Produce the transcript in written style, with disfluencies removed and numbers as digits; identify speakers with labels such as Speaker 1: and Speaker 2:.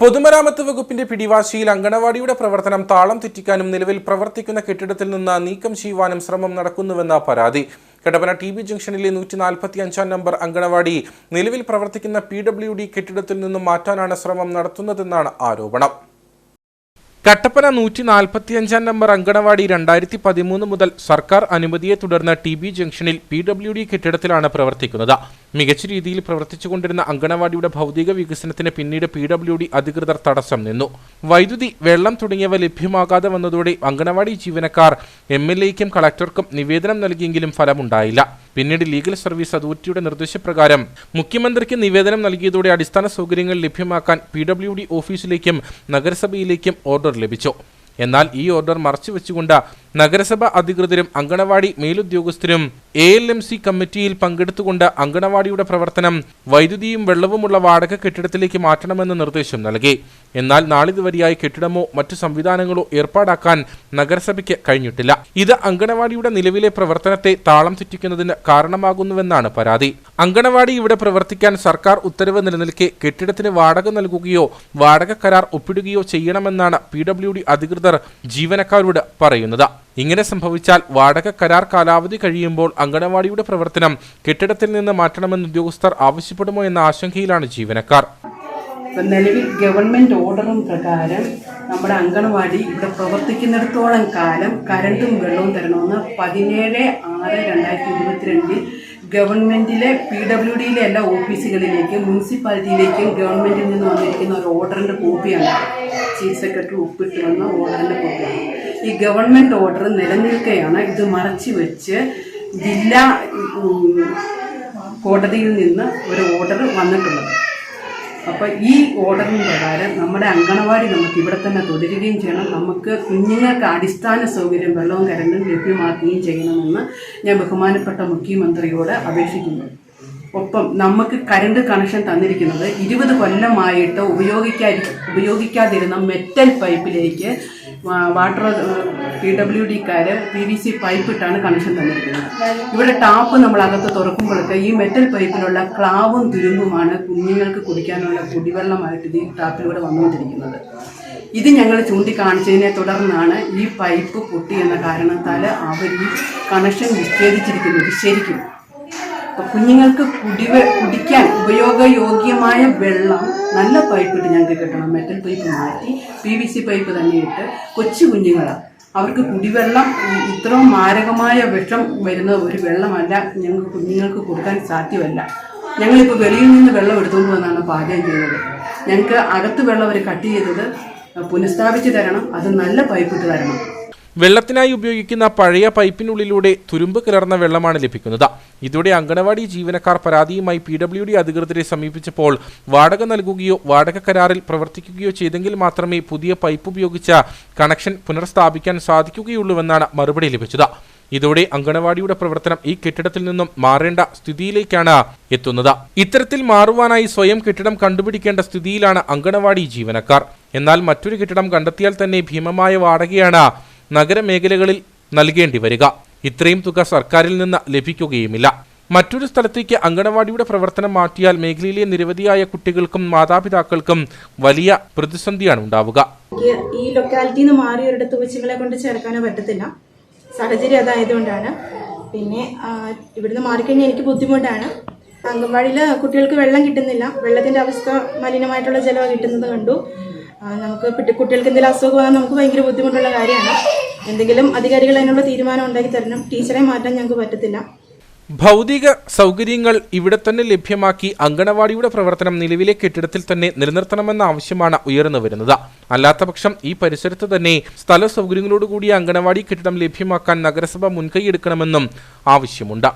Speaker 1: പൊതുമരാമത്ത് വകുപ്പിന്റെ പിടിവാശിയിൽ അങ്കണവാടിയുടെ പ്രവർത്തനം താളം തെറ്റിക്കാനും നിലവിൽ പ്രവർത്തിക്കുന്ന കെട്ടിടത്തിൽ നിന്ന് നീക്കം ചെയ്യുവാനും ശ്രമം നടക്കുന്നുവെന്ന പരാതി. കട്ടപ്പന ടി ബി ജംഗ്ഷനിലെ 145 നമ്പർ അങ്കണവാടി നിലവിൽ പ്രവർത്തിക്കുന്ന PWD കെട്ടിടത്തിൽ നിന്നും മാറ്റാനാണ് ശ്രമം നടത്തുന്നതെന്നാണ് ആരോപണം. കട്ടപ്പന 145 നമ്പർ അങ്കണവാടി 2013 മുതൽ സർക്കാർ അനുമതിയെ തുടർന്ന് ടി ബി ജംഗ്ഷനിൽ PWD കെട്ടിടത്തിലാണ് പ്രവർത്തിക്കുന്നത്. മികച്ച രീതിയിൽ പ്രവർത്തിച്ചുകൊണ്ടിരുന്ന അങ്കണവാടിയുടെ ഭൗതിക വികസനത്തിന് പിന്നീട് PWD അധികൃതർ തടസ്സം നിന്നു. വൈദ്യുതി, വെള്ളം തുടങ്ങിയവ ലഭ്യമാകാതെ വന്നതോടെ അങ്കണവാടി ജീവനക്കാർ MLAയ്ക്കും കളക്ടർക്കും നിവേദനം നൽകിയെങ്കിലും ഫലമുണ്ടായില്ല. പിന്നീട് ലീഗൽ സർവീസ് അതോറിറ്റിയുടെ നിർദ്ദേശപ്രകാരം മുഖ്യമന്ത്രിക്ക് നിവേദനം നൽകിയതോടെ അടിസ്ഥാന സൗകര്യങ്ങൾ ലഭ്യമാക്കാൻ PWD ഓഫീസിലേക്കും നഗരസഭയിലേക്കും ഓർഡർ ലഭിച്ചു. എന്നാൽ ഈ ഓർഡർ മറച്ചുവെച്ചുകൊണ്ട് നഗരസഭ അധികൃതരും അങ്കണവാടി മേലുദ്യോഗസ്ഥരും ALMC കമ്മിറ്റിയിൽ പങ്കെടുത്തുകൊണ്ട് അങ്കണവാടിയുടെ പ്രവർത്തനം വൈദ്യുതിയും വെള്ളവുമുള്ള വാടക കെട്ടിടത്തിലേക്ക് മാറ്റണമെന്ന് നിർദ്ദേശം നൽകി. എന്നാൽ നാളിതുവരെയായി കെട്ടിടമോ മറ്റു സംവിധാനങ്ങളോ ഏർപ്പാടാക്കാൻ നഗരസഭയ്ക്ക് കഴിഞ്ഞിട്ടില്ല. ഇത് അങ്കണവാടിയുടെ നിലവിലെ പ്രവർത്തനത്തെ താളം തെറ്റിക്കുന്നതിന് കാരണമാകുന്നുവെന്നാണ് പരാതി. അങ്കണവാടി ഇവിടെ പ്രവർത്തിക്കാൻ സർക്കാർ ഉത്തരവ് നിലനിൽക്കെ കെട്ടിടത്തിന് വാടക നൽകുകയോ വാടക കരാർ ഒപ്പിടുകയോ ചെയ്യണമെന്നാണ് PWD അധികൃതർ ജീവനക്കാരോട് പറയുന്നത്. ഇങ്ങനെ സംഭവിച്ചാൽ വാടക കരാർ കാലാവധി കഴിയുമ്പോൾ അങ്കണവാടിയുടെ പ്രവർത്തനം കെട്ടിടത്തിൽ നിന്ന് മാറ്റണമെന്ന് ഉദ്യോഗസ്ഥർ ആവശ്യപ്പെടുമോ എന്ന ആശങ്കയിലാണ് ജീവനക്കാർ.
Speaker 2: നിലവിൽ ഗവൺമെന്റ് ഓർഡറും പ്രകാരം നമ്മുടെ അങ്കണവാടി ഇവിടെ പ്രവർത്തിക്കുന്നിടത്തോളം കാലം കരണ്ടും വെള്ളവും തരണമെന്ന് 17/6/2022 ഗവൺമെന്റിലെ PWDയിലെ എല്ലാ ഓഫീസുകളിലേക്കും മുനിസിപ്പാലിറ്റിയിലേക്കും ഗവൺമെന്റിൽ നിന്ന് വന്നിരിക്കുന്ന ഒരു ഓർഡറിന്റെ കോപ്പിയാണ്. ചീഫ് സെക്രട്ടറി ഒപ്പിട്ട് വന്ന ഓർഡറിന്റെ കോപ്പിയാണ്. ഈ ഗവൺമെന്റ് ഓർഡർ നിലനിൽക്കുകയാണ്. ഇത് മറച്ചു വെച്ച് ജില്ലാ കോടതിയിൽ നിന്ന് ഒരു ഓർഡർ വന്നിട്ടുള്ളത്. അപ്പോൾ ഈ ഓർഡറിന് പ്രകാരം നമ്മുടെ അങ്കണവാടി നമുക്ക് ഇവിടെ തന്നെ തുടരുകയും ചെയ്യണം. നമുക്ക് കുഞ്ഞുങ്ങൾക്ക് അടിസ്ഥാന സൗകര്യം വെള്ളവും കരണ്ടും ലഭ്യമാക്കുകയും ചെയ്യണമെന്ന് ഞാൻ ബഹുമാനപ്പെട്ട മുഖ്യമന്ത്രിയോട് അപേക്ഷിക്കുന്നു. ഒപ്പം നമുക്ക് കരണ്ട് കണക്ഷൻ തന്നിരിക്കുന്നത് 20 കൊല്ലമായിട്ട് ഉപയോഗിക്കാതിരുന്ന മെറ്റൽ പൈപ്പിലേക്ക് വാട്ടർ PWDക്കാര് PVC പൈപ്പ് ഇട്ടാണ് കണക്ഷൻ തന്നിരിക്കുന്നത്. ഇവിടെ ടാപ്പ് നമ്മൾ അകത്ത് തുറക്കുമ്പോഴൊക്കെ ഈ മെറ്റൽ പൈപ്പിലുള്ള ക്ലാവും തുരുമ്പുമാണ് കുഞ്ഞുങ്ങൾക്ക് കുടിക്കാനുള്ള കുടിവെള്ളമായിട്ട് ഈ ടാപ്പിലൂടെ വന്നുകൊണ്ടിരിക്കുന്നത്. ഇത് ഞങ്ങൾ ചൂണ്ടിക്കാണിച്ചതിനെ തുടർന്നാണ് ഈ പൈപ്പ് പൊട്ടി എന്ന കാരണത്താൽ അവർ ഈ കണക്ഷൻ വിച്ഛേദിച്ചിരിക്കുന്നത്. ശരിക്കും കുഞ്ഞുങ്ങൾക്ക് കുടിക്കാൻ ഉപയോഗയോഗ്യമായ വെള്ളം നല്ല പൈപ്പിട്ട് ഞങ്ങൾക്ക് കിട്ടണം. മെറ്റൽ പൈപ്പ് മാറ്റി PVC പൈപ്പ് തന്നെ ഇട്ട് കൊച്ചു കുഞ്ഞുങ്ങളാണ്. അവർക്ക് കുടിവെള്ളം ഇത്രയും മാരകമായ വിഷം വരുന്ന ഒരു വെള്ളമല്ല ഞങ്ങൾക്ക് കുഞ്ഞുങ്ങൾക്ക് കൊടുക്കാൻ സാധ്യമല്ല. ഞങ്ങളിപ്പോൾ വെളിയിൽ നിന്ന് വെള്ളം എടുത്തുകൊണ്ട് വന്നാണ് പാചകം ചെയ്യുന്നത്. ഞങ്ങൾക്ക് അകത്ത് വെള്ളം അവർ കട്ട് ചെയ്തത് പുനഃസ്ഥാപിച്ച് തരണം. അത് നല്ല പൈപ്പിട്ട് തരണം.
Speaker 1: വെള്ളത്തിനായി ഉപയോഗിക്കുന്ന പഴയ പൈപ്പിനുള്ളിലൂടെ തുരുമ്പ് കലർന്ന വെള്ളമാണ് ലഭിക്കുന്നത്. ഇതോടെ അങ്കണവാടി ജീവനക്കാർ പരാതിയുമായി PWD അധികൃതരെ സമീപിച്ചപ്പോൾ വാടക നൽകുകയോ വാടക കരാറിൽ പ്രവർത്തിക്കുകയോ ചെയ്തെങ്കിൽ മാത്രമേ പുതിയ പൈപ്പ് ഉപയോഗിച്ച കണക്ഷൻ പുനഃസ്ഥാപിക്കാൻ സാധിക്കുകയുള്ളൂവെന്നാണ് മറുപടി ലഭിച്ചത്. ഇതോടെ അങ്കണവാടിയുടെ പ്രവർത്തനം ഈ കെട്ടിടത്തിൽ നിന്നും മാറേണ്ട സ്ഥിതിയിലേക്കാണ് എത്തുന്നത്. ഇത്തരത്തിൽ മാറുവാനായി സ്വയം കെട്ടിടം കണ്ടുപിടിക്കേണ്ട സ്ഥിതിയിലാണ് അങ്കണവാടി ജീവനക്കാർ. എന്നാൽ മറ്റൊരു കെട്ടിടം കണ്ടെത്തിയാൽ തന്നെ ഭീമമായ വാടകയാണ് നഗരമേഖലകളിൽ നൽകേണ്ടി വരിക. ഇത്രയും തുക സർക്കാരിൽ നിന്ന് ലഭിക്കുകയുമില്ല. മറ്റൊരു സ്ഥലത്തേക്ക് അങ്കണവാടിയുടെ പ്രവർത്തനം മാറ്റിയാൽ മേഖലയിലെ നിരവധിയായ കുട്ടികൾക്കും മാതാപിതാക്കൾക്കും വലിയ പ്രതിസന്ധിയാണ് ഉണ്ടാവുക.
Speaker 3: ഈ ലൊക്കാലിറ്റിയിൽ നിന്ന് മാറി ഒരിടത്ത് കൊച്ചുങ്ങളെ കൊണ്ട് ചേർക്കാനോ പറ്റത്തില്ല. സാഹചര്യം അതായതുകൊണ്ടാണ്. പിന്നെ ഇവിടുന്ന് മാറിക്കഴിഞ്ഞാൽ എനിക്ക് ബുദ്ധിമുട്ടാണ്. അങ്കണവാടിയിൽ കുട്ടികൾക്ക് വെള്ളം കിട്ടുന്നില്ല. വെള്ളത്തിൻ്റെ അവസ്ഥ മലിനമായിട്ടുള്ള ജലം കിട്ടുന്നത് കണ്ടു. നമുക്ക് കുട്ടികൾക്ക് എന്തെങ്കിലും അസുഖം വന്നാൽ നമുക്ക് ഭയങ്കര ബുദ്ധിമുട്ടുള്ള കാര്യമാണ്. എന്തെങ്കിലും അധികാരികൾ അതിനുള്ള തീരുമാനം ഉണ്ടാക്കി തരണം. ടീച്ചറെ മാറ്റാൻ ഞങ്ങൾക്ക് പറ്റത്തില്ല.
Speaker 1: ഭൗതിക സൗകര്യങ്ങൾ ഇവിടെ തന്നെ ലഭ്യമാക്കി അങ്കണവാടിയുടെ പ്രവർത്തനം നിലവിലെ കെട്ടിടത്തിൽ തന്നെ നിലനിർത്തണമെന്ന ആവശ്യമാണ് ഉയർന്നു വരുന്നത്. അല്ലാത്തപക്ഷം ഈ പരിസരത്ത് തന്നെ സ്ഥല സൗകര്യങ്ങളോടുകൂടിയ അങ്കണവാടി കെട്ടിടം ലഭ്യമാക്കാൻ നഗരസഭ മുൻകൈയെടുക്കണമെന്നും ആവശ്യമുണ്ട്.